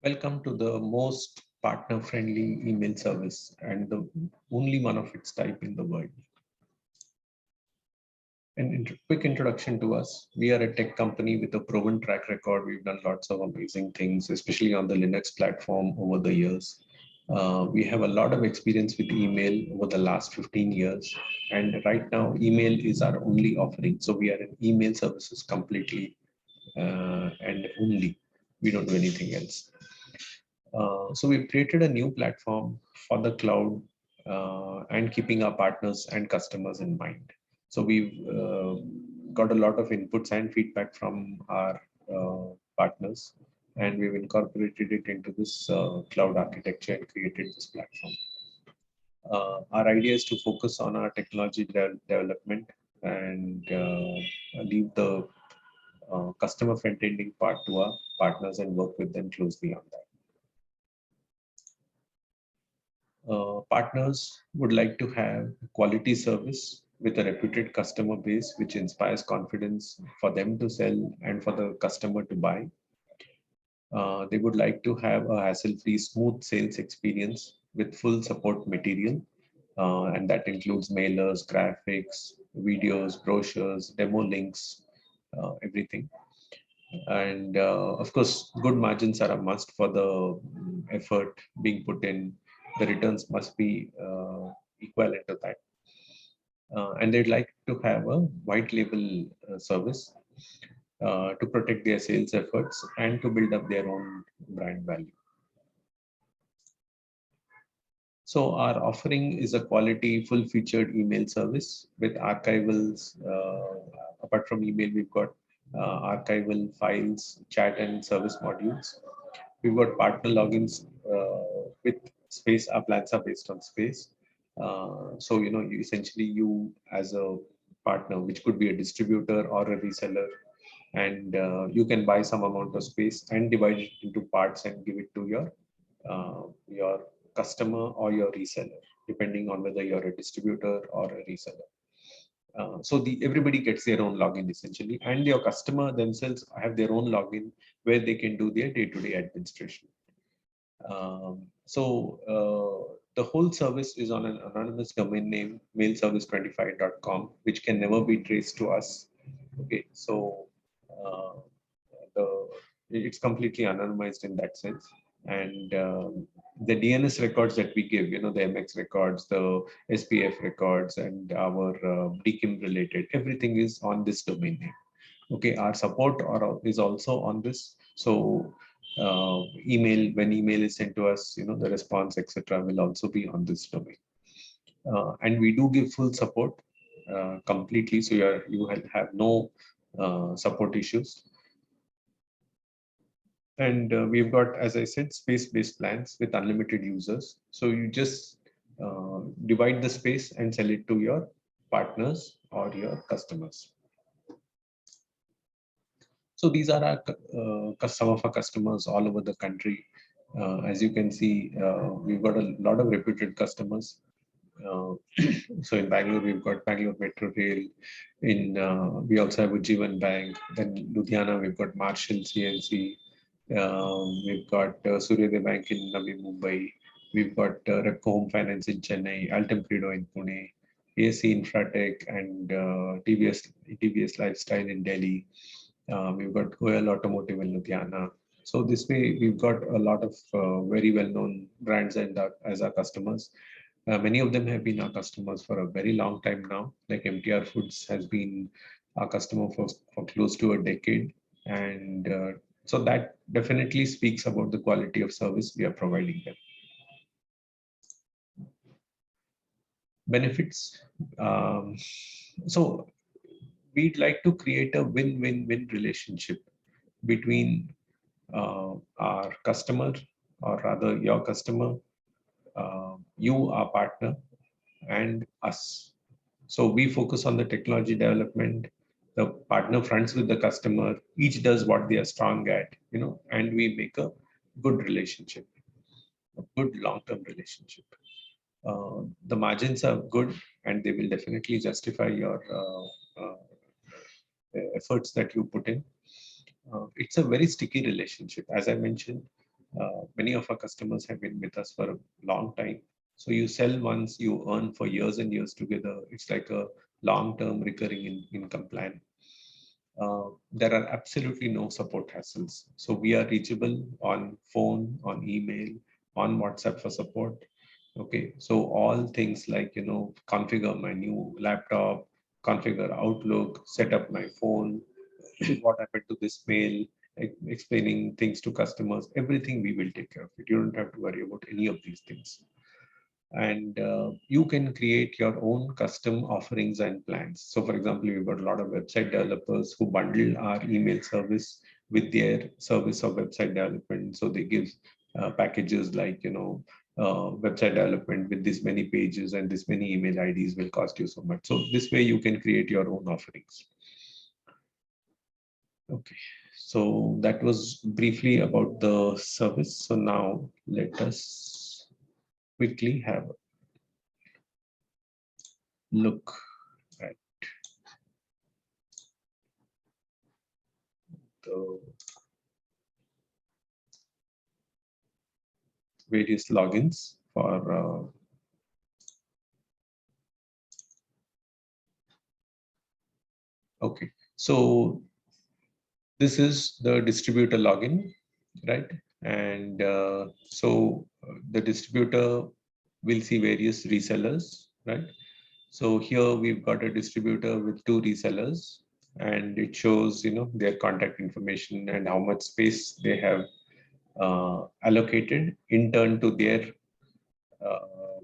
Welcome to the most partner-friendly email service and the only one of its type in the world. Quick introduction to us. We are a tech company with a proven track record. We've done lots of amazing things, especially on the Linux platform over the years. We have a lot of experience with email over the last 15 years. And right now, email is our only offering. So we are in email services completely and only. We don't do anything else. So we've created a new platform for the cloud and keeping our partners and customers in mind. So we've got a lot of inputs and feedback from our partners, and we've incorporated it into this cloud architecture and created this platform. Our idea is to focus on our technology development and leave the customer front-ending part to our partners and work with them closely on that. Partners would like to have quality service with a reputed customer base, which inspires confidence for them to sell and for the customer to buy. They would like to have a hassle-free, smooth sales experience with full support material. And that includes mailers, graphics, videos, brochures, demo links, everything. And of course, good margins are a must for the effort being put in. The returns must be equivalent to that. And they'd like to have a white label service to protect their sales efforts and to build up their own brand value. So our offering is a quality, full-featured email service with archivals. Apart from email, we've got archival files, chat, and service modules. We've got partner logins with space. Our plans are based on space. So, you essentially you as a partner, which could be a distributor or a reseller, and you can buy some amount of space and divide it into parts and give it to your customer or your reseller, depending on whether you're a distributor or a reseller. So everybody gets their own login essentially, and your customer themselves have their own login where they can do their day-to-day administration. The whole service is on an anonymous domain name, mailservice25.com, which can never be traced to us. Okay, so uh, it's completely anonymized in that sense. And the DNS records that we give, the MX records, the SPF records, and our DKIM related, everything is on this domain name. Okay, our support is also on this. So when email is sent to us, the response, etc., will also be on this domain. And we do give full support completely, so you will have no support issues. And we've got, as I said, space-based plans with unlimited users. So you just divide the space and sell it to your partners or your customers. So these are some of our customers all over the country. As you can see, we've got a lot of reputed customers. Uh, so in Bangalore, we've got Bangalore Metro Rail. We also have Ujjivan Bank. Then Ludhiana, we've got Marshall CNC. We've got Suryodaya Bank in Navi Mumbai. We've got Repco Home Finance in Chennai, Altum Credo in Pune, AC Infratech, and TVS Lifestyle in Delhi. We've got Goyal Automotive in Ludhiana. So this way, we've got a lot of very well-known brands as our customers. Many of them have been our customers for a very long time now. Like MTR Foods has been our customer for close to a decade. And so that definitely speaks about the quality of service we are providing them. Benefits. So we'd like to create a win-win-win relationship between our customer, or rather your customer, you, our partner, and us. So we focus on the technology development. The partner fronts with the customer. Each does what they are strong at, and we make a good relationship, a good long-term relationship. The margins are good, and they will definitely justify your efforts that you put in. It's a very sticky relationship. As I mentioned, Many of our customers have been with us for a long time. So you sell once, you earn for years and years together. It's like a long-term recurring income plan. There are absolutely no support hassles. So we are reachable on phone, on email, on WhatsApp for support. Okay, so all things like, configure my new laptop, configure Outlook, set up my phone, what happened to this mail, explaining things to customers, everything we will take care of it. You don't have to worry about any of these things. And you can create your own custom offerings and plans. So for example, we've got a lot of website developers who bundle our email service with their service of website development. So they give packages like, website development with this many pages and this many email IDs will cost you so much. So this way you can create your own offerings. Okay, so that was briefly about the service. So now let us quickly have a look at the various logins for okay, so this is the distributor login, right? And the distributor will see various resellers, right? So here we've got a distributor with 2 resellers, and it shows, their contact information and how much space they have allocated in turn to their, uh,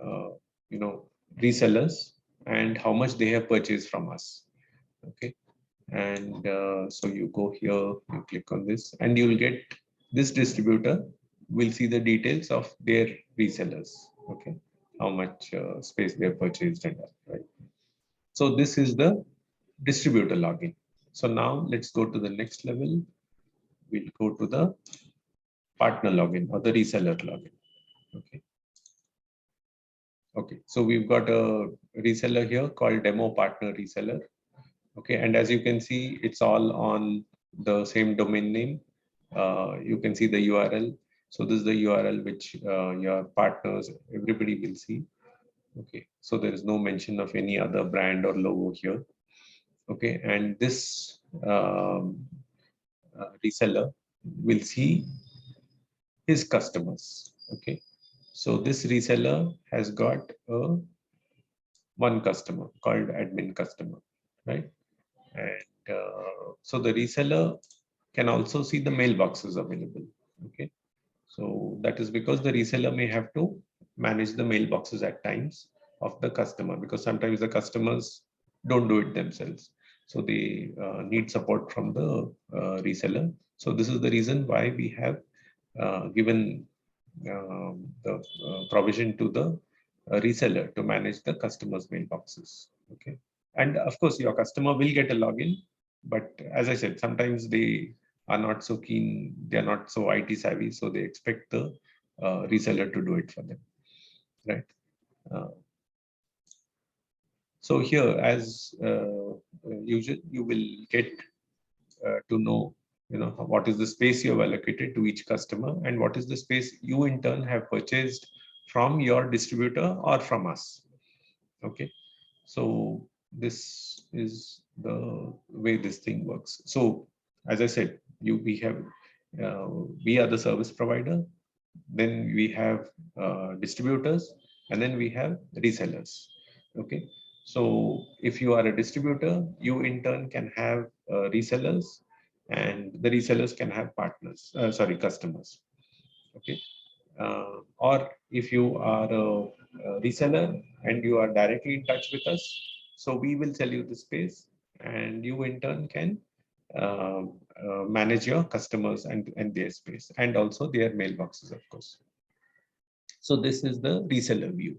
uh, you know, resellers and how much they have purchased from us. Okay, and so you go here, you click on this, and you'll get this distributor will see the details of their resellers. Okay, how much space they have purchased and all, right? So this is the distributor login. So now let's go to the next level. We'll go to the partner login or the reseller login. Okay. Okay. So we've got a reseller here called demo partner reseller. Okay. And as you can see, it's all on the same domain name. You can see the URL. So this is the URL which your partners, everybody will see. Okay. So there is no mention of any other brand or logo here. Okay. And this reseller will see his customers. Okay. So this reseller has got one customer called admin customer, right? And so the reseller can also see the mailboxes available. Okay. So that is because the reseller may have to manage the mailboxes at times of the customer, because sometimes the customers don't do it themselves. So they need support from the reseller. So this is the reason why we have given the provision to the reseller to manage the customer's mailboxes. Okay. And of course, your customer will get a login, but as I said, sometimes they are not so keen, they are not so IT savvy, so they expect the reseller to do it for them, right? Uh, so here, as usual, you will get to know, what is the space you have allocated to each customer and what is the space you in turn have purchased from your distributor or from us. Okay, so this is the way this thing works. So as I said, uh, we are the service provider, then we have distributors, and then we have resellers. Okay, so if you are a distributor, you in turn can have resellers, and the resellers can have partners, customers. Okay, or if you are a reseller and you are directly in touch with us, so we will sell you the space, and you in turn can uh, manage your customers and their space, and also their mailboxes, of course. So this is the reseller view.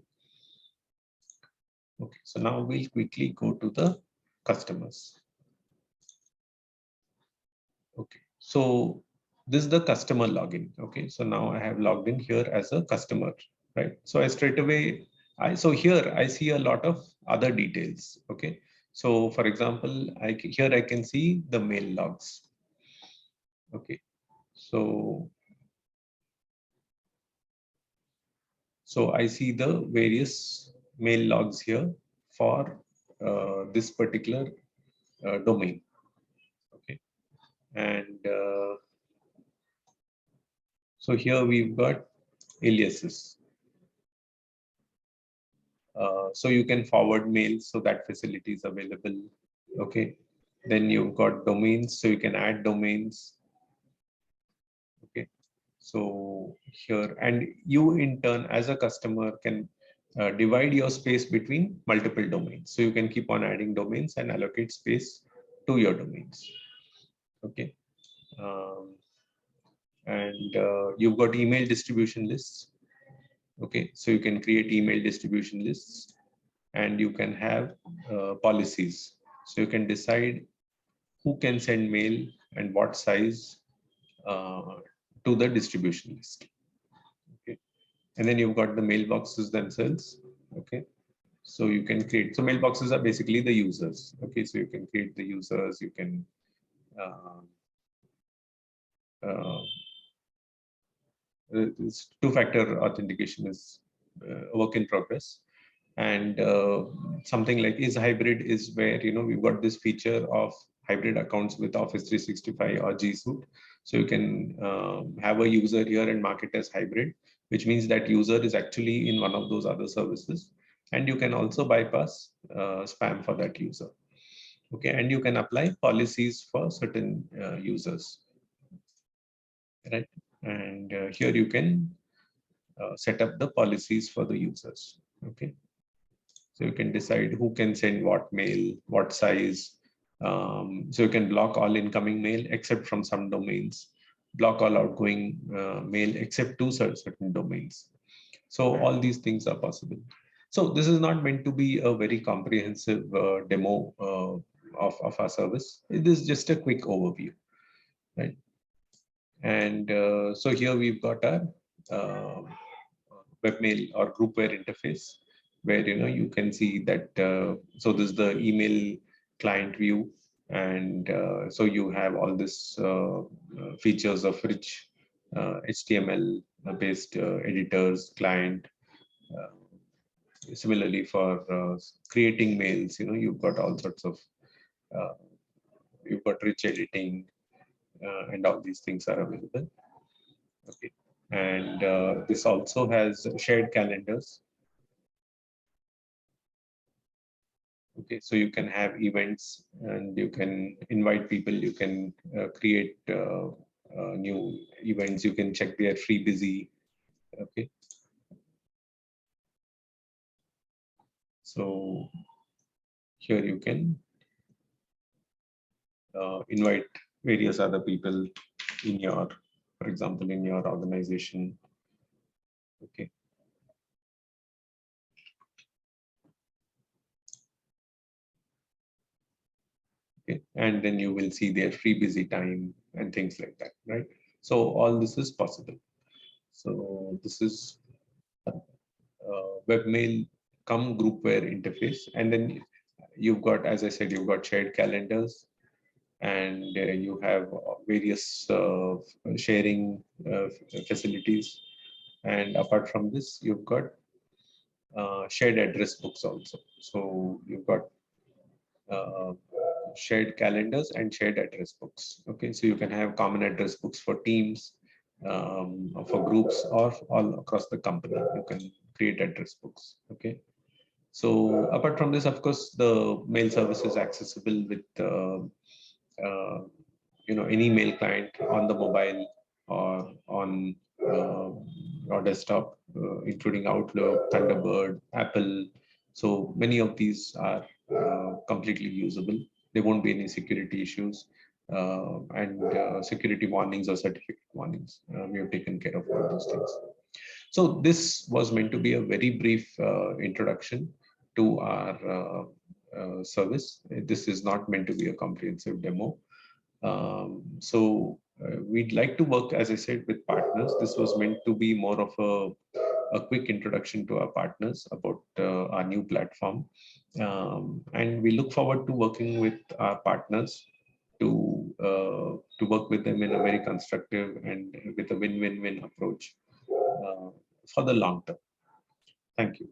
Okay, so now we'll quickly go to the customers. Okay, so this is the customer login. Okay, so now I have logged in here as a customer, right? So I straight away, so here I see a lot of other details. Okay, so for example, here I can see the mail logs. Okay, so So I see the various mail logs here for this particular domain. Okay, and so here we've got aliases. So you can forward mails, so that facility is available. Okay, then you've got domains, so you can add domains. Okay, so here, and you in turn as a customer can divide your space between multiple domains. So you can keep on adding domains and allocate space to your domains. Okay, um, and you've got email distribution lists. Okay, so you can create email distribution lists, and you can have policies. So you can decide who can send mail and what size uh, to the distribution list. Okay, and then you've got the mailboxes themselves. Okay, so you can create, so mailboxes are basically the users. Okay, so you can create the users, you can uh, uh, this two-factor authentication is a work in progress. And something like is hybrid is where, you know, we've got this feature of hybrid accounts with Office 365 or G Suite. So you can have a user here and mark it as hybrid, which means that user is actually in one of those other services. And you can also bypass spam for that user. Okay, and you can apply policies for certain users, right? And here you can set up the policies for the users. Okay, so you can decide who can send what mail, what size. So you can block all incoming mail except from some domains, block all outgoing mail except to certain domains. So all these things are possible. So this is not meant to be a very comprehensive demo of our service. It is just a quick overview, right? And so here we've got our uh, webmail or groupware interface, where, you know, you can see that. So this is the email client view, and so you have all this features of rich HTML based editors, client. Uh, Similarly, for creating mails, you know, you've got all sorts of uh, you've got rich editing, and all these things are available. Okay, and this also has shared calendars. Okay, so you can have events and you can invite people, you can create new events, you can check their free busy. Okay, so here you can invite various other people in your, for example, in your organization. Okay, okay, and then you will see their free busy time and things like that, right? So all this is possible. So this is webmail come groupware interface, and then you've got, as I said, you've got shared calendars, and you have various sharing facilities, and apart from this you've got shared address books also. So you've got uh, shared calendars and shared address books. Okay, so you can have common address books for teams, for groups, or all across the company. You can create address books. Okay, so apart from this, of course, the mail service is accessible with uh, you know, any mail client on the mobile or on or desktop, including Outlook, Thunderbird, Apple. So many of these are completely usable. There won't be any security issues, and security warnings or certificate warnings. We have taken care of all those things. So this was meant to be a very brief introduction to our service. This is not meant to be a comprehensive demo. So we'd like to work, as I said, with partners. This was meant to be more of a quick introduction to our partners about our new platform. And we look forward to working with our partners to work with them in a very constructive and with a win-win-win approach for the long term. Thank you.